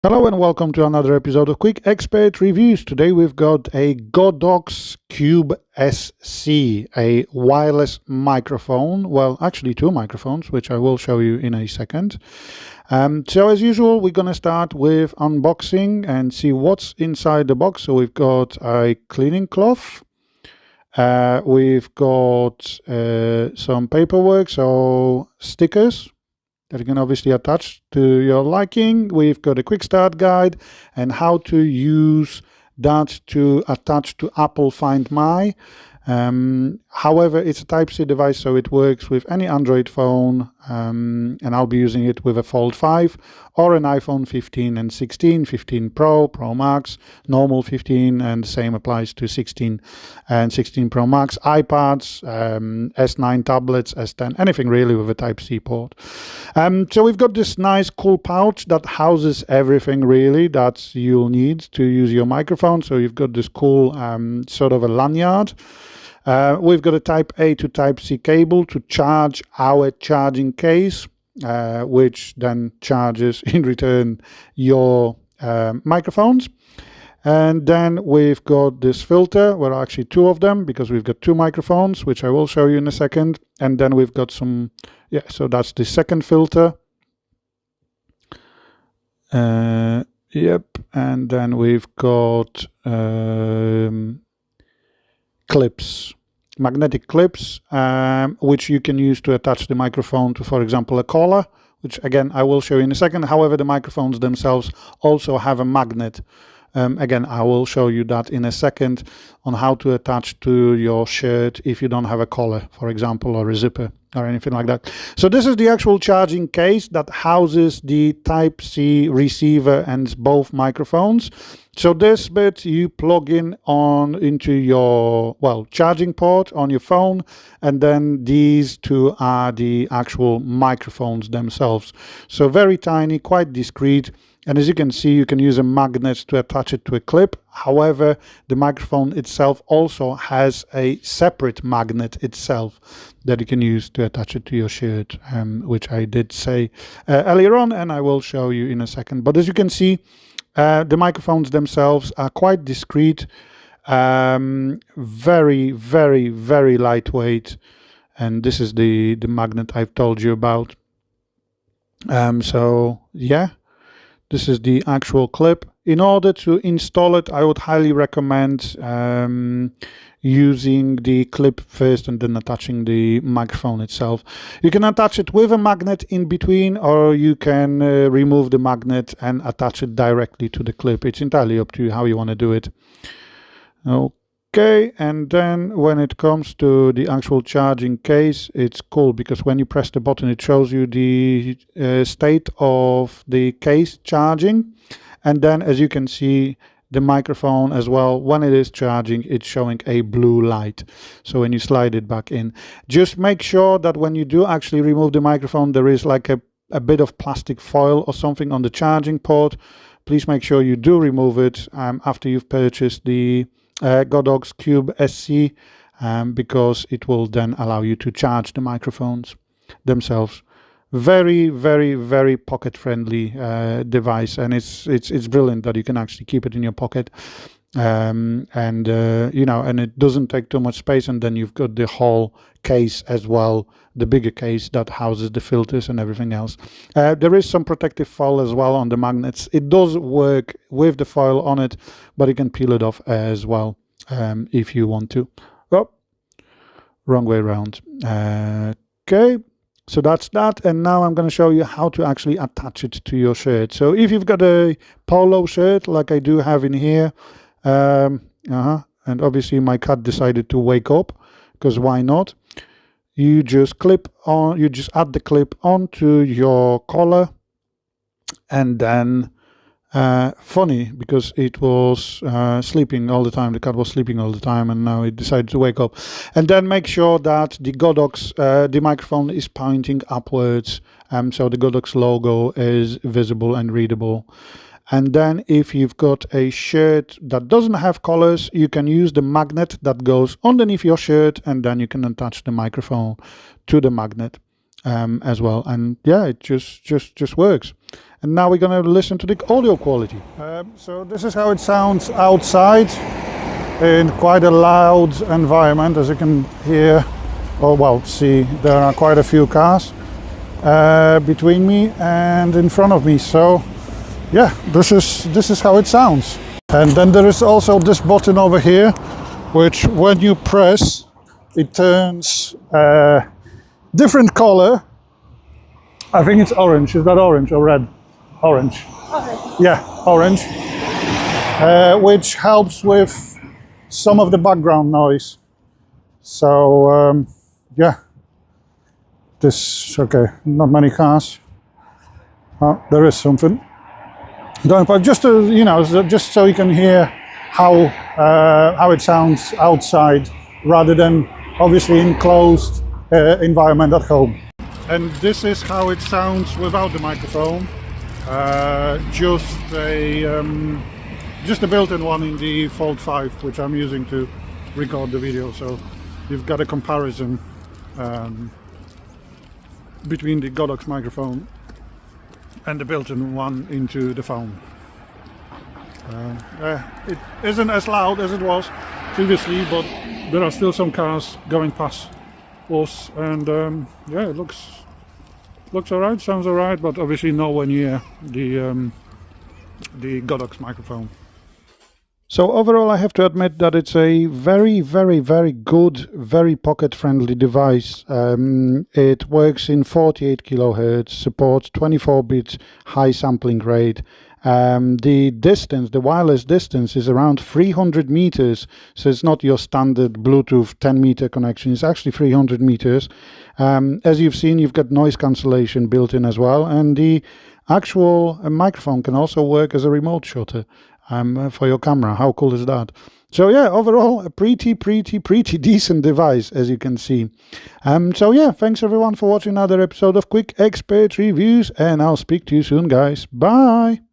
Hello and welcome to another episode of Quick Expert Reviews. Today we've got a Godox Cube SC, a wireless microphone. Well, actually two microphones, which I will show you in a second. So as usual, we're going to start with unboxing and see what's inside the box. So we've got a cleaning cloth. We've got some paperwork, so stickers that you can obviously attach to your liking. We've got a quick start guide and how to use that to attach to Apple Find My. However, it's a Type-C device, so it works with any Android phone, and I'll be using it with a Fold 5 or an iPhone 15 and 16, 15 Pro, Pro Max, normal 15, and the same applies to 16 and 16 Pro Max, iPads, S9 tablets, S10, anything really with a Type-C port. So we've got this nice cool pouch that houses everything really that you'll need to use your microphone. So you've got this cool sort of a lanyard. We've got a Type A to Type C cable to charge our charging case, which then charges in return your microphones. And then we've got this filter, well actually two of them because we've got two microphones, which I will show you in a second. And then we've got some, so that's the second filter. Yep, and then we've got clips, magnetic clips, which you can use to attach the microphone to, for example, a collar, which again I will show you in a second. However, the microphones themselves also have a magnet. Again, I will show you that in a second on how to attach to your shirt if you don't have a collar, for example, or a zipper or anything like that. So this is the actual charging case that houses the Type-C receiver and both microphones. So this bit you plug in into your, charging port on your phone, and then these two are the actual microphones themselves. So very tiny, quite discreet. And as you can see, you can use a magnet to attach it to a clip. However, the microphone itself also has a separate magnet itself that you can use to attach it to your shirt, which I did say earlier on, and I will show you in a second. But as you can see, the microphones themselves are quite discreet, very, very, very lightweight. And this is the magnet I've told you about. So yeah. This is the actual clip. In order to install it, I would highly recommend using the clip first and then attaching the microphone itself. You can attach it with a magnet in between, or you can remove the magnet and attach it directly to the clip. It's entirely up to you how you want to do it. Okay, and then when it comes to the actual charging case, it's cool because when you press the button, it shows you the state of the case charging. And then as you can see, the microphone as well, when it is charging, it's showing a blue light. So when you slide it back in, just make sure that when you do actually remove the microphone, there is like a bit of plastic foil or something on the charging port. Please make sure you do remove it after you've purchased the Godox Cube SC, because it will then allow you to charge the microphones themselves. Very, very, very pocket-friendly device, and it's brilliant that you can actually keep it in your pocket, and it doesn't take too much space. And then you've got the whole case as well, the bigger case that houses the filters and everything else. There is some protective foil as well on the magnets. It does work with the foil on it, but you can peel it off as well if you want to. Oh, wrong way around. Okay, so that's that. And now I'm going to show you how to actually attach it to your shirt. So if you've got a polo shirt like I do have in here, and obviously my cat decided to wake up, because why not? You just add the clip onto your collar, and then funny because it was sleeping all the time. The cat was sleeping all the time, and now it decided to wake up. And then make sure that the Godox, the microphone is pointing upwards, so the Godox logo is visible and readable. And then if you've got a shirt that doesn't have collars, you can use the magnet that goes underneath your shirt, and then you can attach the microphone to the magnet. as well. And yeah, it just works. And now we're going to listen to the audio quality. So this is how it sounds outside in quite a loud environment, as you can hear. Oh well, see, there are quite a few cars between me and in front of me. So yeah, this is how it sounds. And then there is also this button over here, which when you press, it turns different color. I think it's orange. Is that orange or red? Orange. Orange. Yeah, orange. Which helps with some of the background noise. So yeah, this, okay, not many cars. Oh, there is something. Don't, but just to, you know, just so you can hear how it sounds outside, rather than obviously enclosed environment at home. And this is how it sounds without the microphone. Just a built-in one in the Fold 5, which I'm using to record the video. So you've got a comparison between the Godox microphone and the built-in one into the phone. It isn't as loud as it was previously, but there are still some cars going past us, and yeah, it looks alright, sounds alright, but obviously nowhere near the Godox microphone. So overall, I have to admit that it's a very, very, very good, very pocket-friendly device. It works in 48 kilohertz, supports 24-bit high sampling rate. The distance, the wireless distance, is around 300 meters, so it's not your standard Bluetooth 10-meter connection. It's actually 300 meters. As you've seen, you've got noise cancellation built in as well, and the actual microphone can also work as a remote shutter for your camera. How cool is that? So yeah, overall a pretty decent device, as you can see. So yeah, thanks everyone for watching another episode of Quick Expert Reviews, and I'll speak to you soon, guys. Bye.